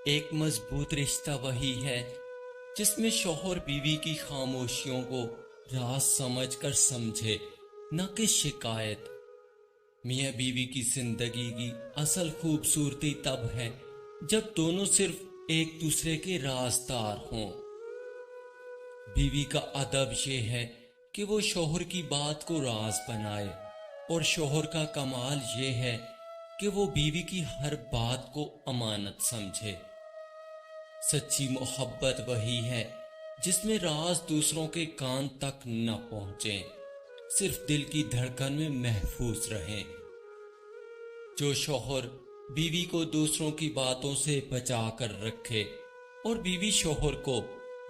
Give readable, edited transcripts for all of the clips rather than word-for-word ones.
ایک مضبوط رشتہ وہی ہے جس میں شوہر بیوی کی خاموشیوں کو راز سمجھ کر سمجھے، نہ کہ شکایت۔ میاں بیوی کی زندگی کی اصل خوبصورتی تب ہے جب دونوں صرف ایک دوسرے کے رازدار ہوں۔ بیوی کا ادب یہ ہے کہ وہ شوہر کی بات کو راز بنائے، اور شوہر کا کمال یہ ہے کہ وہ بیوی کی ہر بات کو امانت سمجھے۔ سچی محبت وہی ہے جس میں راز دوسروں کے کان تک نہ پہنچیں، صرف دل کی دھڑکن میں محفوظ رہیں۔ جو شوہر بیوی کو دوسروں کی باتوں سے بچا کر رکھے اور بیوی شوہر کو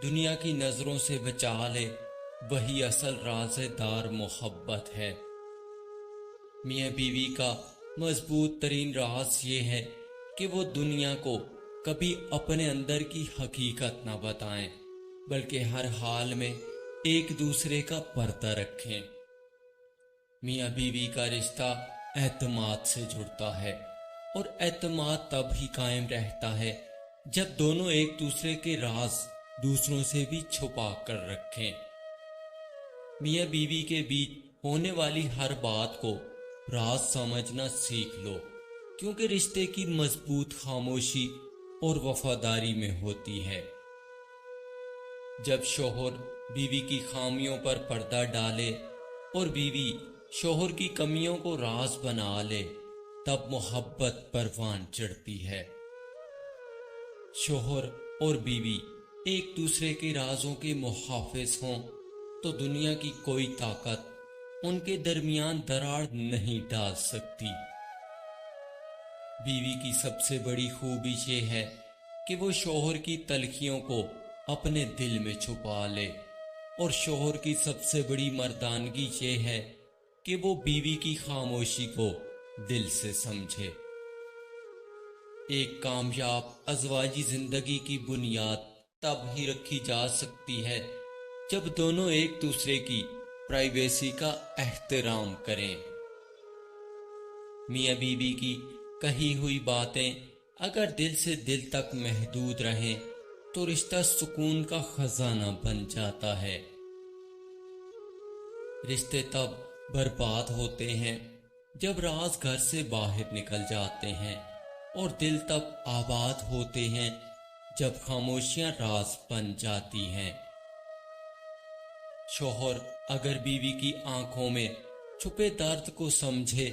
دنیا کی نظروں سے بچا لے، وہی اصل رازدار محبت ہے۔ میاں بیوی کا مضبوط ترین راز یہ ہے کہ وہ دنیا کو کبھی اپنے اندر کی حقیقت نہ بتائیں، بلکہ ہر حال میں ایک دوسرے کا پردہ رکھیں۔ میاں بیوی کا رشتہ اعتماد سے جڑتا ہے، اور اعتماد تب ہی قائم رہتا ہے جب دونوں ایک دوسرے کے راز دوسروں سے بھی چھپا کر رکھیں۔ میاں بیوی کے بیچ ہونے والی ہر بات کو راز سمجھنا سیکھ لو، کیونکہ رشتے کی مضبوط خاموشی اور وفاداری میں ہوتی ہے۔ جب شوہر بیوی کی خامیوں پر پردہ ڈالے اور بیوی شوہر کی کمیوں کو راز بنا لے، تب محبت پروان چڑھتی ہے۔ شوہر اور بیوی ایک دوسرے کے رازوں کے محافظ ہوں تو دنیا کی کوئی طاقت ان کے درمیان دراڑ نہیں ڈال سکتی۔ بیوی کی سب سے بڑی خوبی یہ ہے کہ وہ شوہر کی تلخیوں کو اپنے دل میں چھپا لے، اور شوہر کی سب سے بڑی مردانگی یہ ہے کہ وہ بیوی کی خاموشی کو دل سے سمجھے۔ ایک کامیاب ازواجی زندگی کی بنیاد تب ہی رکھی جا سکتی ہے جب دونوں ایک دوسرے کی پرائیویسی کا احترام کریں۔ میاں بیوی کی کہی ہوئی باتیں اگر دل سے دل تک محدود رہیں تو رشتہ سکون کا خزانہ بن جاتا ہے۔ رشتے تب برباد ہوتے ہیں جب راز گھر سے باہر نکل جاتے ہیں، اور دل تب آباد ہوتے ہیں جب خاموشیاں راز بن جاتی ہیں۔ شوہر اگر بیوی کی آنکھوں میں چھپے درد کو سمجھے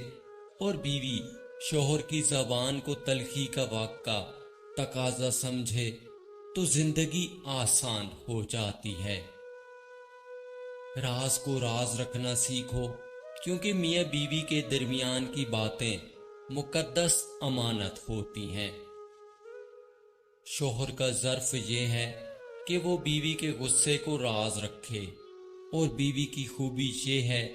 اور بیوی شوہر کی زبان کو تلخی کا واقعہ تقاضا سمجھے تو زندگی آسان ہو جاتی ہے۔ راز کو راز رکھنا سیکھو، کیونکہ میاں بیوی کے درمیان کی باتیں مقدس امانت ہوتی ہیں۔ شوہر کا ظرف یہ ہے کہ وہ بیوی کے غصے کو راز رکھے، اور بیوی کی خوبی یہ ہے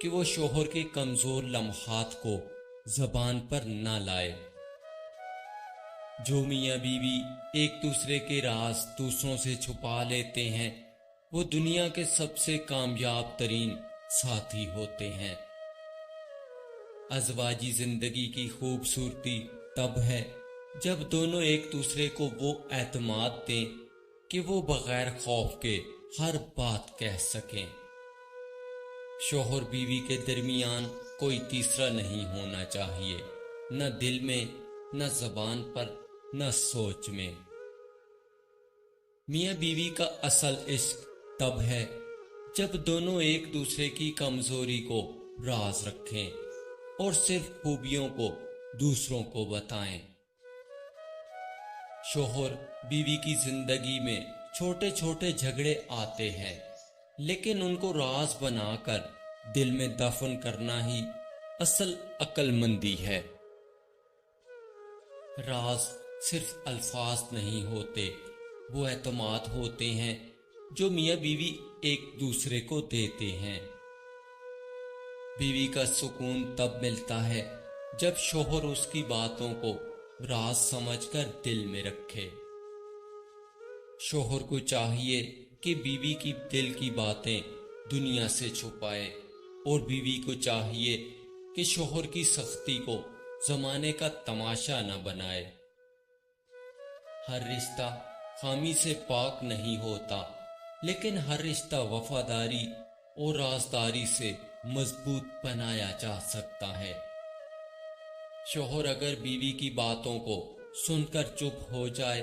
کہ وہ شوہر کے کمزور لمحات کو زبان پر نہ لائے۔ جو میاں بیوی ایک دوسرے کے راز دوسروں سے چھپا لیتے ہیں، وہ دنیا کے سب سے کامیاب ترین ساتھی ہوتے ہیں۔ ازواجی زندگی کی خوبصورتی تب ہے جب دونوں ایک دوسرے کو وہ اعتماد دیں کہ وہ بغیر خوف کے ہر بات کہہ سکیں۔ شوہر بیوی کے درمیان کوئی تیسرا نہیں ہونا چاہیے، نہ دل میں، نہ زبان پر، نہ سوچ میں۔ میاں بیوی کا اصل عشق تب ہے جب دونوں ایک دوسرے کی کمزوری کو راز رکھیں اور صرف خوبیوں کو دوسروں کو بتائیں۔ شوہر بیوی کی زندگی میں چھوٹے چھوٹے جھگڑے آتے ہیں، لیکن ان کو راز بنا کر دل میں دفن کرنا ہی اصل عقل مندی ہے۔ راز صرف الفاظ نہیں ہوتے، وہ اعتماد ہوتے ہیں جو میاں بیوی ایک دوسرے کو دیتے ہیں۔ بیوی کا سکون تب ملتا ہے جب شوہر اس کی باتوں کو راز سمجھ کر دل میں رکھے۔ شوہر کو چاہیے کہ بیوی کی دل کی باتیں دنیا سے چھپائے، اور بیوی کو چاہیے کہ شوہر کی سختی کو زمانے کا تماشا نہ بنائے۔ ہر رشتہ خامی سے پاک نہیں ہوتا، لیکن ہر رشتہ وفاداری اور رازداری سے مضبوط بنایا جا سکتا ہے۔ شوہر اگر بیوی کی باتوں کو سن کر چپ ہو جائے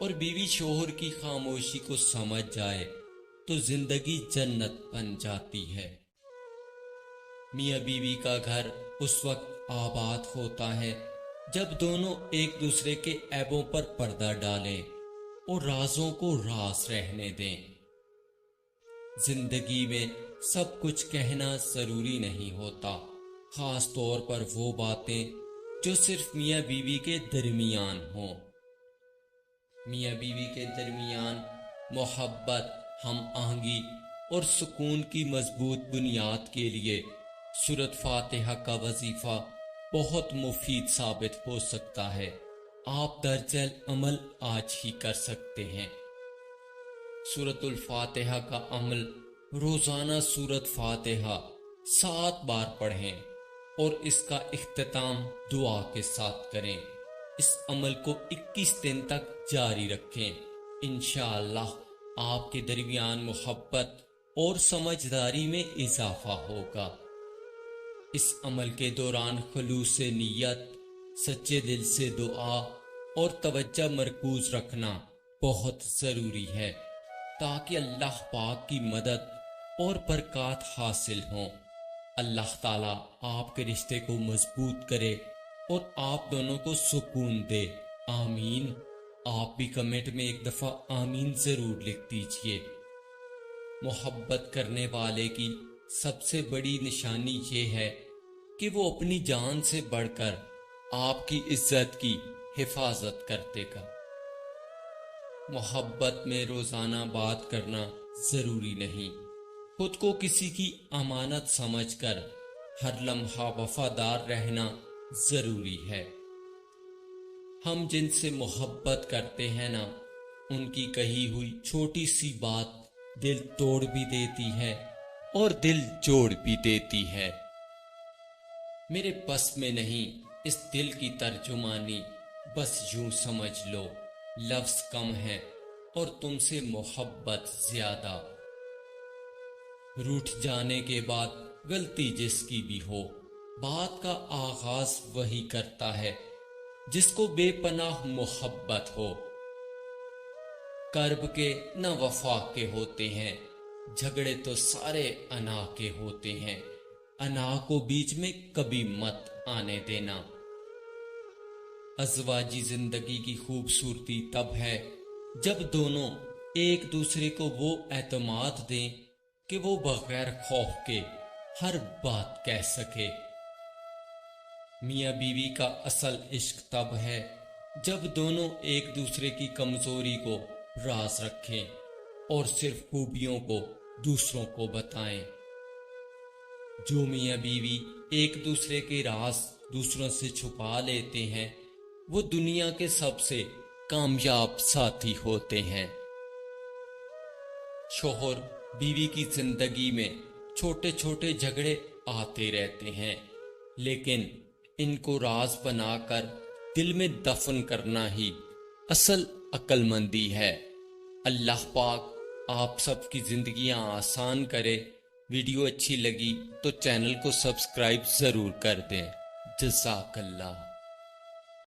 اور بیوی شوہر کی خاموشی کو سمجھ جائے تو زندگی جنت بن جاتی ہے۔ میاں بیوی کا گھر اس وقت آباد ہوتا ہے جب دونوں ایک دوسرے کے عیبوں پر پردہ ڈالیں اور رازوں کو راز رہنے دیں۔ زندگی میں سب کچھ کہنا ضروری نہیں ہوتا، خاص طور پر وہ باتیں جو صرف میاں بیوی کے درمیان ہوں۔ میاں بیوی کے درمیان محبت، ہم آہنگی اور سکون کی مضبوط بنیاد کے لیے سورۃ فاتحہ کا وظیفہ بہت مفید ثابت ہو سکتا ہے۔ آپ درج عمل آج ہی کر سکتے ہیں۔ سورۃ الفاتحہ کا عمل روزانہ سورۃ فاتحہ 7 بار پڑھیں اور اس کا اختتام دعا کے ساتھ کریں۔ اس عمل کو 21 دن تک جاری رکھیں۔ انشاءاللہ آپ کے درمیان محبت اور سمجھداری میں اضافہ ہوگا۔ اس عمل کے دوران خلوص نیت، سچے دل سے دعا اور توجہ مرکوز رکھنا بہت ضروری ہے تاکہ اللہ پاک کی مدد اور برکات حاصل ہوں۔ اللہ تعالیٰ آپ کے رشتے کو مضبوط کرے اور آپ دونوں کو سکون دے، آمین۔ آپ بھی کمنٹ میں ایک دفعہ آمین ضرور لکھ دیجئے۔ محبت کرنے والے کی سب سے بڑی نشانی یہ ہے کہ وہ اپنی جان سے بڑھ کر آپ کی عزت کی حفاظت کرتے گا۔ محبت میں روزانہ بات کرنا ضروری نہیں، خود کو کسی کی امانت سمجھ کر ہر لمحہ وفادار رہنا ضروری ہے۔ ہم جن سے محبت کرتے ہیں نا، ان کی کہی ہوئی چھوٹی سی بات دل توڑ بھی دیتی ہے اور دل جوڑ بھی دیتی ہے۔ میرے بس میں نہیں اس دل کی ترجمانی، بس یوں سمجھ لو لفظ کم ہے اور تم سے محبت زیادہ۔ روٹھ جانے کے بعد غلطی جس کی بھی ہو، بات کا آغاز وہی کرتا ہے جس کو بے پناہ محبت ہو۔ کرب کے نہ وفا کے ہوتے ہیں، جھگڑے تو سارے انا کے ہوتے ہیں، انا کو بیچ میں کبھی مت آنے دینا۔ ازواجی زندگی کی خوبصورتی تب ہے جب دونوں ایک دوسرے کو وہ اعتماد دیں کہ وہ بغیر خوف کے ہر بات کہہ سکے۔ میاں بیوی کا اصل عشق تب ہے جب دونوں ایک دوسرے کی کمزوری کو راز رکھیں اور صرف خوبیوں کو دوسروں کو بتائیں۔ جو میاں بیوی ایک دوسرے کے راز دوسروں سے چھپا لیتے ہیں وہ دنیا کے سب سے کامیاب ساتھی ہوتے ہیں۔ شوہر بیوی کی زندگی میں چھوٹے چھوٹے جھگڑے آتے رہتے ہیں، لیکن ان کو راز بنا کر دل میں دفن کرنا ہی اصل عقل مندی ہے۔ اللہ پاک آپ سب کی زندگیاں آسان کرے۔ ویڈیو اچھی لگی تو چینل کو سبسکرائب ضرور کر دیں۔ جزاک اللہ۔